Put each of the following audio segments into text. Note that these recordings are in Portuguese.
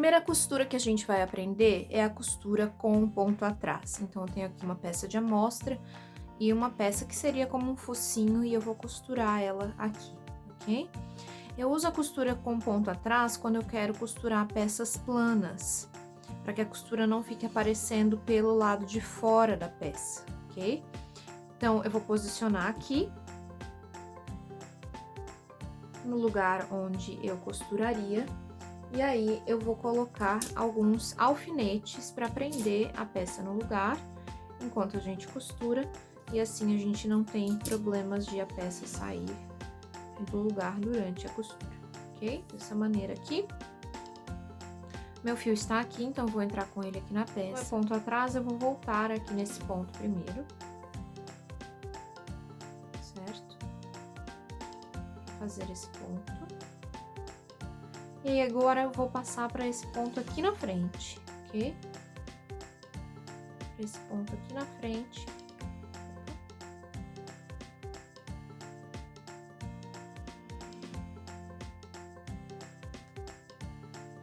primeira costura que a gente vai aprender é a costura com ponto atrás. Então, eu tenho aqui uma peça de amostra e uma peça que seria como um focinho e eu vou costurar ela aqui, ok? Eu uso a costura com ponto atrás quando eu quero costurar peças planas, para que a costura não fique aparecendo pelo lado de fora da peça, ok? Então, eu vou posicionar aqui, no lugar onde eu costuraria, e aí eu vou colocar alguns alfinetes para prender a peça no lugar, enquanto a gente costura, e assim a gente não tem problemas de a peça sair do lugar durante a costura, ok? Dessa maneira aqui. Meu fio está aqui, então vou entrar com ele aqui na peça. Ponto atrás, eu vou voltar aqui nesse ponto primeiro. Certo? Vou fazer esse ponto. E aí, agora eu vou passar para esse ponto aqui na frente, ok? Para esse ponto aqui na frente.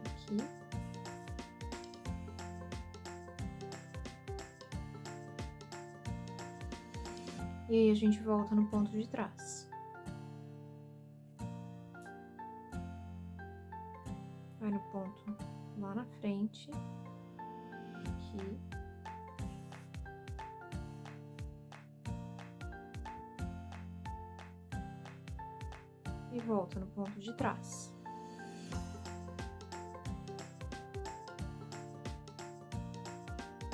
Aqui. E aí, a gente volta no ponto de trás. Vai no ponto lá na frente. Aqui. E volta no ponto de trás.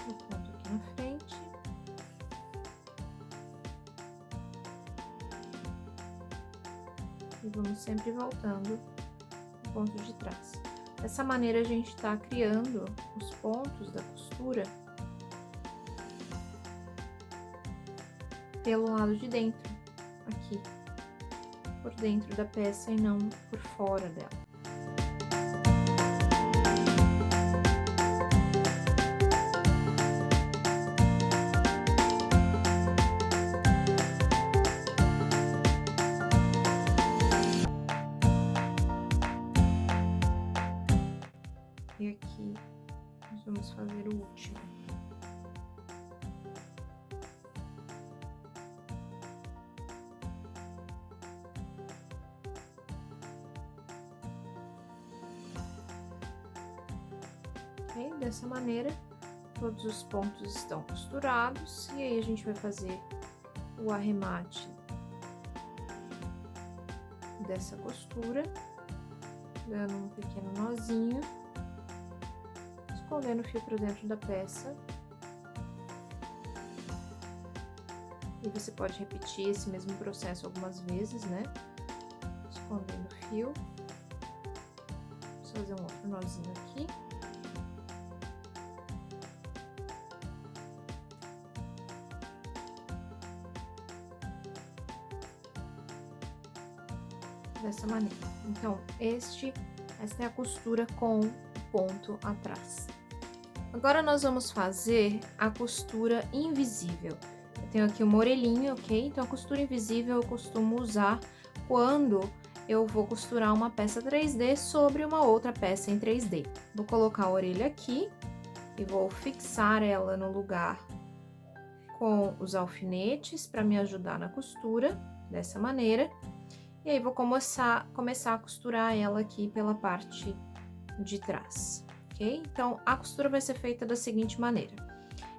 O ponto aqui na frente. E vamos sempre voltando no ponto de trás. Dessa maneira, a gente tá criando os pontos da costura pelo lado de dentro, aqui, por dentro da peça e não por fora dela. E aqui, nós vamos fazer o último. Ok? Dessa maneira, todos os pontos estão costurados. E aí, a gente vai fazer o arremate dessa costura, dando um pequeno nozinho. Escondendo o fio para dentro da peça. E você pode repetir esse mesmo processo algumas vezes, né? Escondendo o fio. Vou fazer um outro nozinho aqui. Dessa maneira. Então, esta é a costura com o ponto atrás. Agora, nós vamos fazer a costura invisível. Eu tenho aqui uma orelhinha, ok? Então, a costura invisível eu costumo usar quando eu vou costurar uma peça 3D sobre uma outra peça em 3D. Vou colocar a orelha aqui e vou fixar ela no lugar com os alfinetes para me ajudar na costura, dessa maneira. E aí, vou começar a costurar ela aqui pela parte de trás. Ok? Então, a costura vai ser feita da seguinte maneira.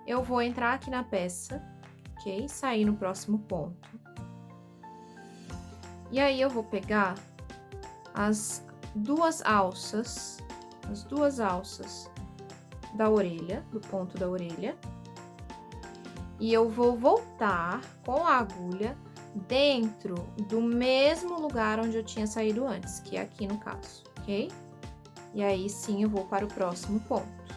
Eu vou entrar aqui na peça, ok? Sair no próximo ponto. E aí, eu vou pegar as duas alças da orelha, do ponto da orelha. E eu vou voltar com a agulha dentro do mesmo lugar onde eu tinha saído antes, que é aqui no caso, ok? E aí, sim, eu vou para o próximo ponto.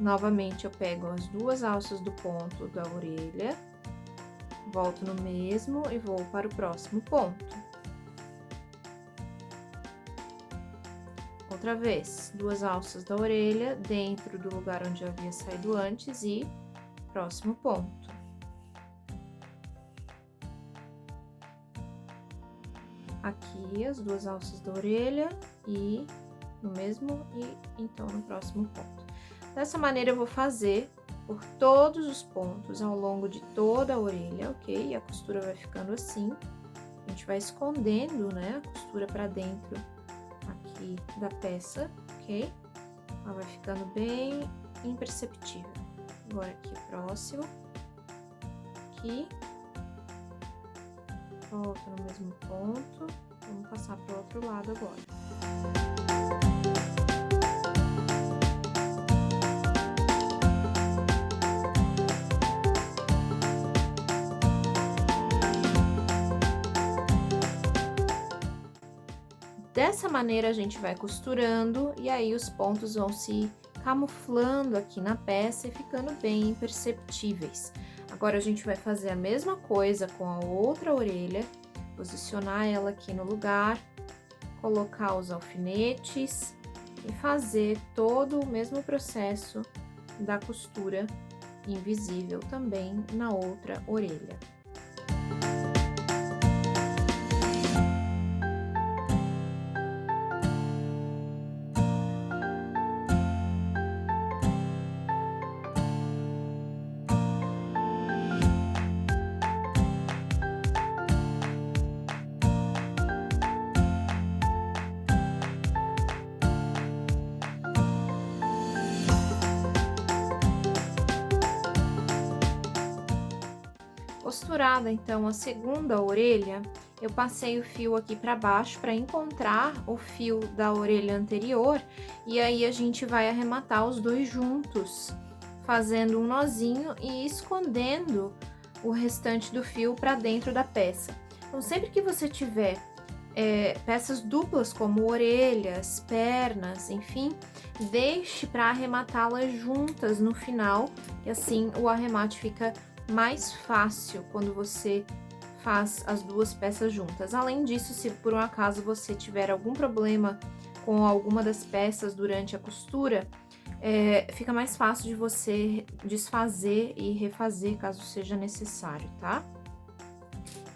Novamente, eu pego as duas alças do ponto da orelha, volto no mesmo e vou para o próximo ponto. Outra vez, duas alças da orelha dentro do lugar onde eu havia saído antes e próximo ponto. aqui as duas alças da orelha e no mesmo e então no próximo ponto. Dessa maneira eu vou fazer por todos os pontos ao longo de toda a orelha, ok? E a costura vai ficando assim. A gente vai escondendo, né, a costura para dentro aqui da peça, ok? Ela vai ficando bem imperceptível. Agora aqui próximo, aqui, volta no mesmo ponto, vamos passar para o outro lado agora. Dessa maneira a gente vai costurando e aí os pontos vão se camuflando aqui na peça e ficando bem imperceptíveis. Agora a gente vai fazer a mesma coisa com a outra orelha, posicionar ela aqui no lugar, colocar os alfinetes e fazer todo o mesmo processo da costura invisível também na outra orelha. Costurada então a segunda orelha, eu passei o fio aqui para baixo para encontrar o fio da orelha anterior e aí a gente vai arrematar os dois juntos, fazendo um nozinho e escondendo o restante do fio para dentro da peça. Então, sempre que você tiver peças duplas como orelhas, pernas, enfim, deixe para arrematá-las juntas no final, que assim o arremate fica mais fácil quando você faz as duas peças juntas. Além disso, se por um acaso você tiver algum problema com alguma das peças durante a costura, fica mais fácil de você desfazer e refazer caso seja necessário, tá?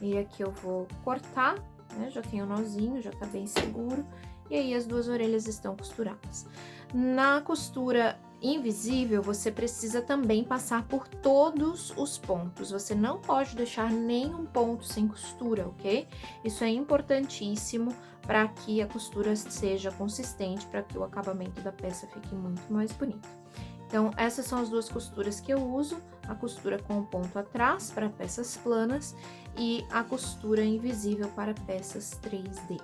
E aqui eu vou cortar, né? Já tem o nozinho, já tá bem seguro. E aí as duas orelhas estão costuradas. Na costura invisível, você precisa também passar por todos os pontos. Você não pode deixar nenhum ponto sem costura, ok? Isso é importantíssimo para que a costura seja consistente, para que o acabamento da peça fique muito mais bonito. Então, essas são as duas costuras que eu uso, a costura com o ponto atrás para peças planas e a costura invisível para peças 3D.